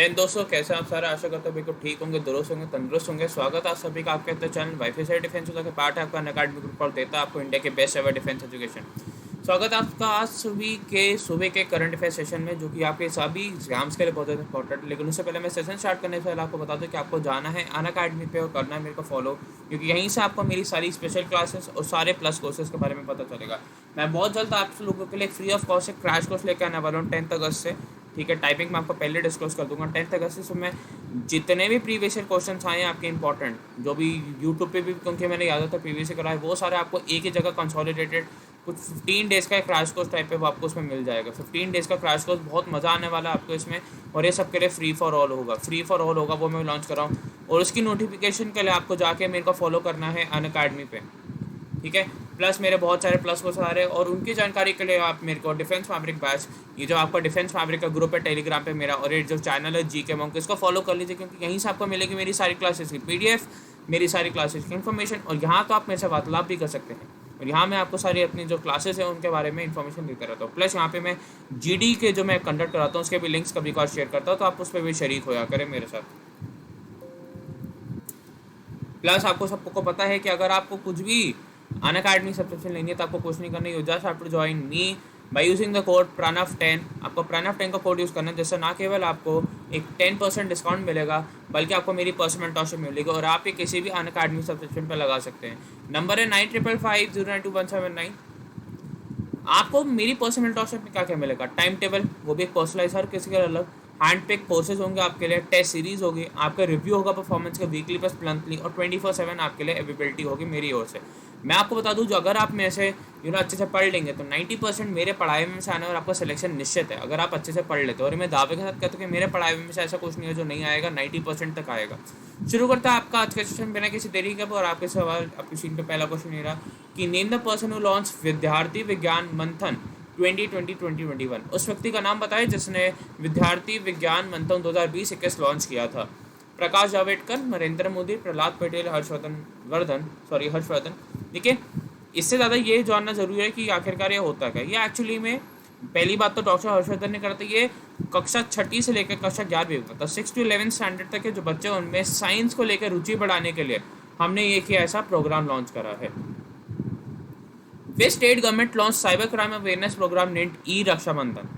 जय हिंद दोस्तों, कैसे हैं आप सारे। आशा करते हैं बिल्कुल ठीक होंगे, दुरुस्त होंगे, तंदुरुस्त होंगे। स्वागत है आप सभी का आपके अपने चैनल वाईफाई से डिफेंस का पार्ट है आपका अनअकैडमी ग्रुप और देता है आपको इंडिया के बेस्ट एवर डिफेंस एजुकेशन। स्वागत है आपका आज सुबह के करंट अफेयर सेशन में, जो कि आपके सभी एग्जाम्स के लिए बहुत ज़्यादा इंपॉर्टेंट है। लेकिन उससे पहले मैं सेशन स्टार्ट करने से पहले आपको बता दूं कि आपको जाना है अनअकैडमी पे और करना है मेरे को फॉलो, क्योंकि यहीं से आपको मेरी सारी स्पेशल क्लासेस और सारे प्लस कोर्सेज के बारे में पता चलेगा। मैं बहुत जल्द आप लोगों के लिए फ्री ऑफ कॉस्ट एक क्रैश कोर्स लेकर आने वाला हूँ 10 अगस्त से। ठीक है, टाइपिंग मैं आपको पहले डिस्क्लोज कर दूंगा 10 अगस्त से। मैं जितने भी प्रीवियस ईयर क्वेश्चन आए हैं आपके इंपॉर्टेंट, जो भी यूट्यूब पे भी क्योंकि मैंने ज़्यादातर प्रीवियस ईयर कराए, वो सारे आपको एक ही जगह कंसोलिडेटेड कुछ 15 डेज़ का क्रैश कोर्स टाइप पे वो आपको उसमें मिल जाएगा। 15 डेज़ का क्रैश कोर्स, बहुत मज़ा आने वाला है आपको इसमें। और ये सबके लिए फ्री फॉर ऑल होगा, वो मैं लॉन्च कर रहा हूँ। और उसकी नोटिफिकेशन के लिए आपको जाके मेरे को फॉलो करना है अनअकैडमी पे। ठीक है, प्लस मेरे बहुत सारे प्लस कोर्स आ रहे हैं, और उनकी जानकारी के लिए आप मेरे को डिफेंस फैब्रिक बैच, ये जो आपका डिफेंस फैब्रिक का ग्रुप है टेलीग्राम पे मेरा, और ये जो चैनल है जीके मॉन्क, इसको फॉलो कर लीजिए, क्योंकि यहीं से आपको मिलेगी मेरी सारी क्लासेस की पीडीएफ, मेरी सारी क्लासेस की इन्फॉर्मेशन। और यहाँ तो आप मेरे से वार्तालाप भी कर सकते हैं, और यहाँ मैं आपको सारी अपनी जो क्लासेस हैं उनके बारे में इन्फॉर्मेशन देता रहता हूँ। प्लस यहाँ पे मैं जीडी के जो मैं कंडक्ट कराता हूँ उसके भी लिंक्स कभी कभार शेयर करता हूँ, तो आप उस पर भी शरीक होया करें मेरे साथ। प्लस आपको सबको पता है कि अगर आपको कुछ भी अनअकैडमी सब्सक्रिप्शन लेनी है तो आपको कुछ नहीं करना, you just have to join me by using the code प्रणव10। आपको प्रणव10 का कोड यूज़ करना है, जिससे ना केवल आपको एक 10% डिस्काउंट मिलेगा, बल्कि आपको मेरी पर्सनल मेंटरशिप मिलेगी, और आप ये किसी भी अनअकैडमी सब्सक्रिप्शन पर लगा सकते हैं। नंबर है 9555092179। आपको मेरी पर्सनल मेंटरशिप में क्या क्या मिलेगा? टाइम टेबल, वो भी एक पर्सनलाइज, हर किसी का अलग। हैंड पिक कोर्सेज होंगे आपके लिए, टेस्ट सीरीज होगी, आपका रिव्यू होगा परफॉर्मेंस का वीकली प्लस मंथली, और 24/7 आपके लिए अवेलेबिलिटी होगी मेरी ओर से। मैं आपको बता दूं, जो अगर आप में से अच्छे से पढ़ लेंगे तो 90% मेरे पढ़ाई में से आने और आपका सिलेक्शन निश्चित है, अगर आप अच्छे से पढ़ लेते हो। और मैं दावे के साथ कहता हूँ कि मेरे पढ़ाई में से ऐसा कुछ नहीं है जो नहीं आएगा, 90% तक आएगा। शुरू करता है आपका आज का सेशन बिना किसी देरी के। और आपके सवाल, आपकी सीट पे पहला क्वेश्चन ये रहा कि name the person who launch विद्यार्थी विज्ञान मंथन 2020-2021। उस व्यक्ति का नाम बताएं जिसने विद्यार्थी विज्ञान मंथन 2020-21 लॉन्च किया था। प्रकाश जावड़ेकर, नरेंद्र मोदी, प्रहलाद पटेल, हर्षवर्धन। ठीक है, इससे ज़्यादा ये जानना ज़रूरी है कि आखिरकार ये होता क्या। ये एक्चुअली में पहली बात तो डॉक्टर हर्षवर्धन ने करते, ये कक्षा 6 से लेकर कक्षा 11वीं तक 6 to 11 स्टैंडर्ड तक के जो बच्चे, उनमें साइंस को लेकर रुचि बढ़ाने के लिए हमने ये किया, ऐसा प्रोग्राम लॉन्च करा है। State government launch cyber crime awareness programme named E Rakshabandhan.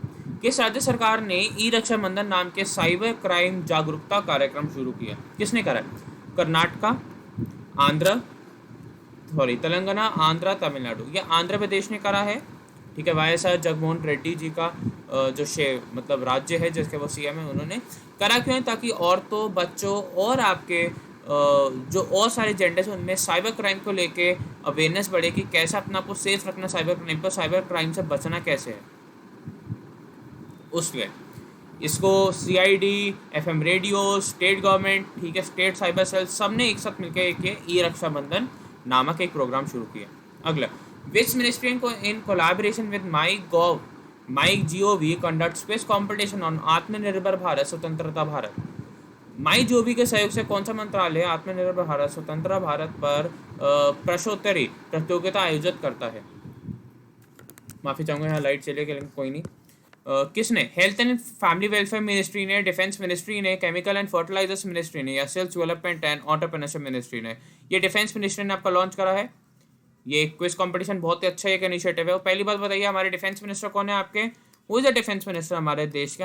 किस राज्य सरकार ने ई रक्षाबंधन नाम के साइबर क्राइम जागरूकता कार्यक्रम शुरू किया? किसने करा? कर्नाटका, आंध्र, तेलंगाना, आंध्र, तमिलनाडु। ये आंध्र प्रदेश ने करा है। ठीक है, वाईएसआर जगनमोहन रेड्डी जी का जो मतलब राज्य है जिसके वो सीएम है, उन्होंने करा। क्यों है? ताकि औरतों, बच्चों और आपके जो और सारे जेंडर्स हैं उनमें साइबर क्राइम को लेके अवेयरनेस बढ़े कि कैसे अपना आपको सेफ रखना साइबर क्राइम पर, साइबर क्राइम से बचना कैसे है। उसमें इसको CID, FM radio, state government, ठीक है, स्टेट साइबर सेल, सब ने एक साथ मिलकर एक ई रक्षाबंधन नामक एक प्रोग्राम शुरू किया। अगला, which ministry in collaboration with MyGov conduct space competition on Aatmanirbhar Bharat स्वतंत्रता भारत। माई जीओवी के सहयोग से कौन सा मंत्रालय आत्मनिर्भर भारत स्वतंत्र भारत पर प्रश्नोत्तरी प्रतियोगिता आयोजित करता है? माफ़ी चाहूँगा, यहाँ लाइट चलिए, लेकिन कोई नहीं। किसने? Health and family welfare ministry ने, डिफेंस मिनिस्ट्री ने, केमिकल एंड फर्टिलाइजर्स मिनिस्ट्री ने, या self development and entrepreneurship ministry ने? ये डिफेंस मिनिस्ट्री ने आपका लॉन्च करा है। ये क्विज कंपटीशन बहुत ही अच्छा एक इनिशिएटिव है। और पहली बात बताइए, हमारे डिफेंस मिनिस्टर कौन है आपके? वो इज द डिफेंस मिनिस्टर हमारे देश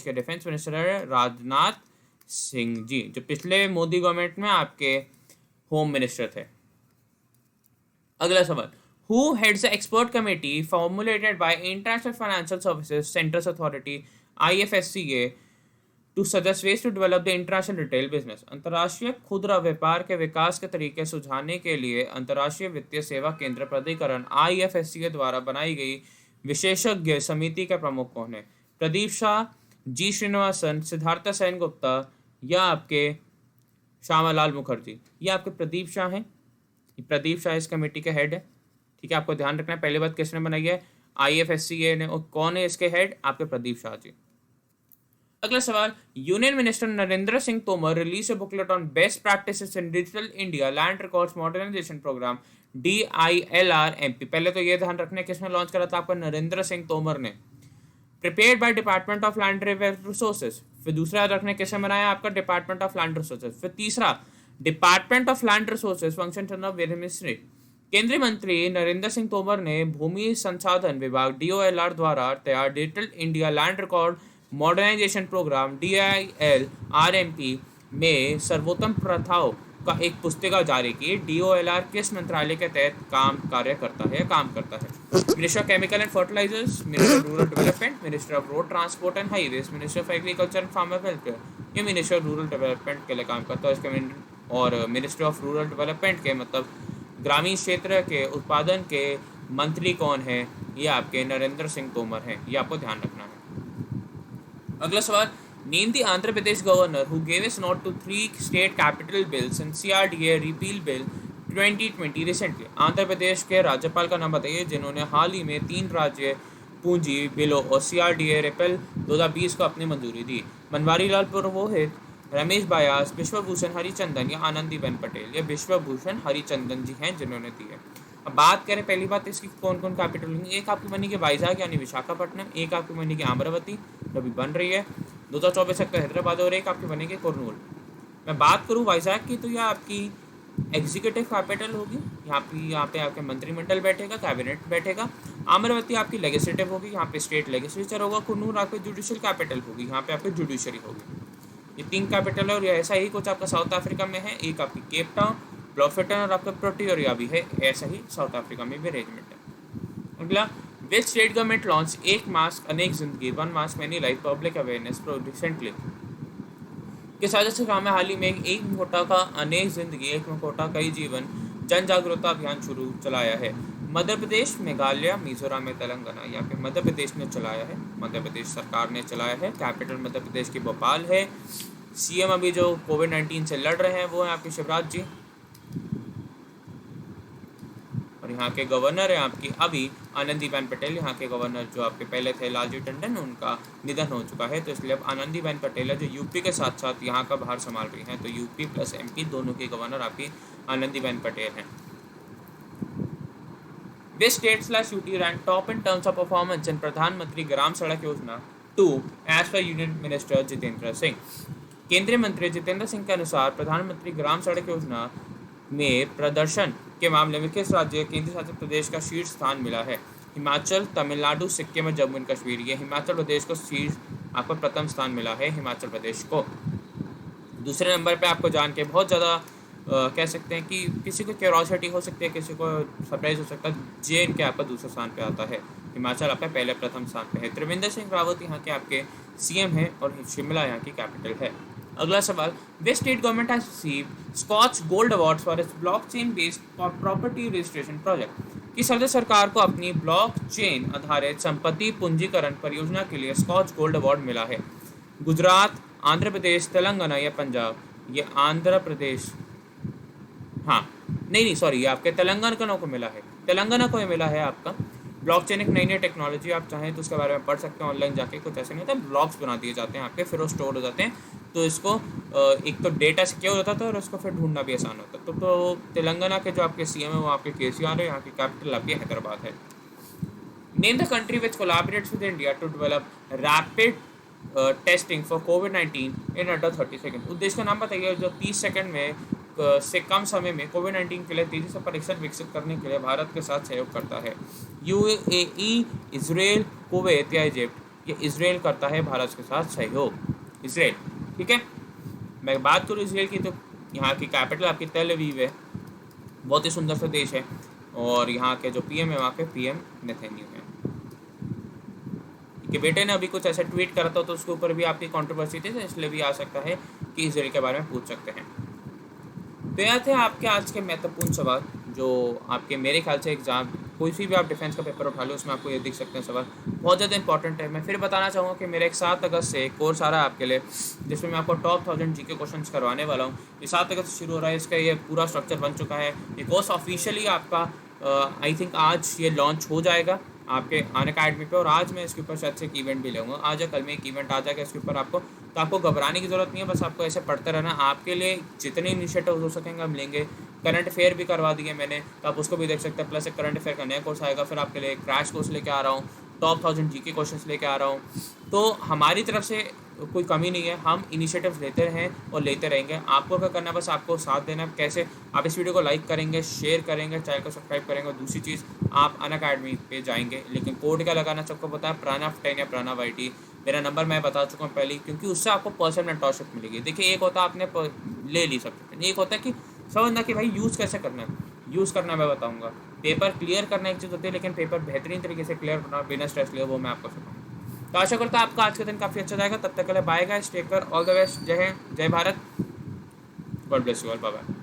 के डिफेंस मिनिस्टर है राजनाथ सिंह जी, जो पिछले मोदी गवर्नमेंट में आपके होम मिनिस्टर थे। अगला सवाल, Who heads the expert committee formulated by International Financial Services Centers Authority (IFSCA) to suggest ways to develop the international retail business? अंतर्राष्ट्रीय खुदरा व्यापार के विकास के तरीके सुझाने के लिए अंतर्राष्ट्रीय वित्तीय सेवा केंद्र प्राधिकरण IFSCA द्वारा बनाई गई विशेषज्ञ समिति के प्रमुख कौन है? प्रदीप शाह, जी श्रीनिवासन, सिद्धार्थ सेन गुप्ता, या आपके श्यामालाल मुखर्जी? ये आपके प्रदीप शाह हैं। प्रदीप शाह इस कमेटी के हेड है। ठीक है, आपको ध्यान रखना है, पहली बात किसने बनाई है? IFSCA ने। और कौन है इसके हेड? आपके प्रदीप शाह जी। अगला सवाल, union minister Narendra Singh Tomar release a booklet on best practices in digital India land records modernisation programme DILRMP। पहले तो ये ध्यान रखना है किसने लॉन्च करा था? आपका नरेंद्र सिंह तोमर ने। Prepared by Department of Land Resources फिर दूसरा याद रखना कैसे बनाया आपका डिपार्टमेंट ऑफ लैंड रिसोर्सेज। फिर तीसरा department of land resources function turn off very ministry. केंद्रीय मंत्री नरेंद्र सिंह तोमर ने भूमि संसाधन विभाग DOLR द्वारा तैयार digital India land record modernisation programme DILRMP में सर्वोत्तम प्रथाओं का एक पुस्तिका जारी की। DOLR किस मंत्रालय के तहत काम करता है? Minister of chemical and fertilisers, minister of rural development, minister of road transport and highways, minister of agriculture and farmer welfare, ये मिनिस्टर ऑफ रूरल डेवलपमेंट के लिए काम करता है। इसके और मिनिस्टर ऑफ रूरल डेवलपमेंट के मतलब ग्रामीण क्षेत्र के उत्पादन के मंत्री कौन है? ये आपके नरेंद्र सिंह तोमर हैं, ये आपको ध्यान रखना है। अगला सवाल, name the Andhra Pradesh governor who gave his note to 3 state capital bills and CRDA repeal bill 2020 recently. Andhra Pradesh के राज्यपाल का नाम बताइए जिन्होंने हाल ही में 3 राज्य पूंजी बिलों और CRDA रिपील 2020 को अपनी मंजूरी दी। बनवारी लाल पुरोहित, रमेश बयास, विश्वभूषण हरिचंदन या आनंदीबेन पटेल। ये विश्वभूषण हरिचंदन जी हैं जिन्होंने दी है। अब बात करें पहली बात इसकी कौन कौन कैपिटल होंगी। एक आपकी बनेगी वाइजैक यानी विशाखापट्टनम, एक आपकी बनेगी अमरावती जो अभी बन रही है 2024 तक हैदराबाद, और एक आपकी बनेगी कुर्नूल। मैं बात करूँ वाइजैक की तो यह आपकी एग्जीक्यूटिव कैपिटल होगी, यहाँ पे आपके मंत्रिमंडल बैठेगा, कैबिनेट बैठेगा। अमरावती आपकी लेजिस्लेटिव होगी, यहाँ पे स्टेट लेजिस्लेचर होगा। कुर्नूल आपकी जुडिशियल कैपिटल होगी, यहाँ पे आपकी जुडिशरी होगी। ये 3 कैपिटल है और ये ऐसा ही कुछ आपका साउथ अफ्रीका में है। एक आपकी केप टाउन, ब्लॉफेटन और आपका प्रोटोरिया भी है, ऐसा ही साउथ अफ्रीका में भी अरेंजमेंट है। अगला, विच स्टेट गवर्नमेंट लॉन्च एक मास्क अनेक जिंदगी, 1 mask many life public awareness recently. किस राज्य में हाल ही में एक मुखौटा का अनेक जिंदगी, एक मुखौटा कई जीवन जन जागरूकता अभियान चलाया है? मध्य प्रदेश, मेघालय, मिजोरम में तेलंगाना। यहाँ पे मध्य प्रदेश ने चलाया है, मध्य प्रदेश सरकार ने चलाया है। कैपिटल मध्य प्रदेश की भोपाल है। CM अभी जो कोविड-19 से लड़ रहे हैं वो है आपके शिवराज जी, और यहाँ के गवर्नर है आपकी अभी आनंदीबेन पटेल। यहाँ के गवर्नर जो आपके पहले थे लालजी टंडन, उनका निधन हो चुका है, तो इसलिए अब आनंदीबेन पटेल है जो यूपी के साथ साथ यहाँ का भार संभाल रही हैं। तो यूपी प्लस MP दोनों के गवर्नर आपकी आनंदीबेन पटेल हैं। Which state/UT ranked top in terms of performance in प्रधानमंत्री ग्राम सड़क योजना 2 as per union minister Jitendra Singh. केंद्रीय मंत्री जितेंद्र सिंह के अनुसार प्रधानमंत्री ग्राम सड़क योजना में प्रदर्शन के मामले में किस राज्य केंद्र शासित प्रदेश का शीर्ष स्थान मिला है? हिमाचल, तमिलनाडु, सिक्किम और जम्मू एंड कश्मीर। ये हिमाचल प्रदेश को शीर्ष आपको प्रथम स्थान मिला है, हिमाचल प्रदेश को। दूसरे नंबर पे आपको जान के बहुत ज़्यादा कह सकते हैं कि किसी को क्यूरोसिटी हो सकती है, किसी को सरप्राइज हो सकता है, JNK आपका दूसरे स्थान पे आता है, हिमाचल आपका पहले प्रथम स्थान पे है। त्रिवेंद्र सिंह रावत यहाँ के आपके CM हैं और शिमला यहाँ की कैपिटल है। अगला सवाल, which state government has received Skoch gold awards for its blockchain based property registration project. किस राज्य सरकार को अपनी ब्लॉकचेन आधारित संपत्ति पंजीकरण परियोजना के लिए स्कॉच गोल्ड अवार्ड मिला है? गुजरात, आंध्र प्रदेश, तेलंगाना या पंजाब। ये आंध्र प्रदेश, हाँ नहीं सॉरी, ये आपके तेलंगाना को मिला है, तेलंगाना को ये मिला है आपका। ब्लॉकचेन एक नई टेक्नोलॉजी, आप चाहें तो उसके बारे में पढ़ सकते हैं ऑनलाइन जाके। कुछ ऐसे नहीं होता, ब्लॉक्स बना दिए जाते हैं आपके, फिर वो स्टोर हो जाते हैं, तो इसको एक तो डेटा सिक्योर होता था और उसको फिर ढूंढना भी आसान होता। तो तेलंगाना के जो आपके CM है वो आपके KCR है, यहाँ की कैपिटल आपकी हैदराबाद है। Name the country which collaborates with India to develop rapid testing for कोविड-19 इन अंडर 30 सेकेंड। उद्देश्य का नाम बताइए जो 30 सेकेंड में से कम समय में कोविड-19 के लिए तेजी से परीक्षण विकसित करने के लिए भारत के साथ सहयोग करता है। UAE, इजराइल, कुवैत या इजिप्ट। ये इजराइल करता है भारत के साथ सहयोग, इजराइल, ठीक है। मैं बात करूँ इजराइल की तो यहाँ की कैपिटल आपकी तेल अवीव है, बहुत ही सुंदर सा देश है, और यहाँ के जो PM है वहाँ के PM नेतन्याहू हैं। कि बेटे ने अभी कुछ ऐसा ट्वीट करा था तो उसके ऊपर भी आपकी कंट्रोवर्सी थी, इसलिए भी आ सकता है कि इजराइल के बारे में पूछ सकते हैं। तो यह थे आपके आज के महत्वपूर्ण सवाल जो आपके मेरे ख्याल से एग्जाम कोई सी भी आप डिफेंस का पेपर उठा लो उसमें आपको ये दिख सकते हैं सवाल बहुत ज़्यादा इंपॉर्टेंट है। मैं फिर बताना चाहूँगा कि मेरा एक 7 अगस्त से कोर्स आ रहा है आपके लिए जिसमें मैं आपको टॉप 1000 GK क्वेश्चंस करवाने वाला हूँ। ये 7 अगस्त से शुरू हो रहा है, इसका ये पूरा स्ट्रक्चर बन चुका है। ये कोर्स ऑफिशियली आपका आई थिंक आज ये लॉन्च हो जाएगा आपके अनअकैडमी पे, और आज मैं इसके ऊपर शायद से एक इवेंट भी लूँगा। आज या कल में एक इवेंट आ जाएगा इसके ऊपर आपको, तो आपको घबराने की ज़रूरत नहीं है, बस आपको ऐसे पढ़ते रहना। आपके लिए जितने इनिशिएटिव हो सकेंगे हम लेंगे। करंट अफेयर भी करवा दिए मैंने, तो आप उसको भी देख सकते हैं, प्लस एक करंट अफेयर का नया कोर्स आएगा। फिर आपके लिए क्रैश कोर्स लेके आ रहा हूँ, टॉप 1000 GK क्वेश्चंस लेके आ रहा हूँ। तो हमारी तरफ से कोई कमी नहीं है, हम इनिशिएटिव्स लेते हैं और लेते रहेंगे। आपको क्या करना है, बस आपको साथ देना है। कैसे? आप इस वीडियो को लाइक करेंगे, शेयर करेंगे, चैनल को सब्सक्राइब करेंगे, और दूसरी चीज़ आप अनअकैडमी पे जाएंगे। लेकिन कोड क्या लगाना सबको पता है, प्रणव10 या प्रणव IT। मेरा नंबर मैं बता चुका हूँ पहले ही, क्योंकि उससे आपको पर्सनल मेंटरशिप मिलेगी। देखिए, एक होता है आपने ले ली सब्जेक्ट, एक होता है कि समझना कि भाई यूज़ कैसे करना है। यूज़ करना मैं बताऊँगा, पेपर क्लियर करना एक चीज़ होती है, लेकिन पेपर बेहतरीन तरीके से क्लियर करना बिना स्ट्रेस लिए, वो मैं आपको सिखाऊंगा। तो आशा करता हूँ आपका आज का दिन काफ़ी अच्छा जाएगा। तब तक के लिए bye guys, take care, all the best, जय हिंद, जय Bharat, God bless you all, bye bye.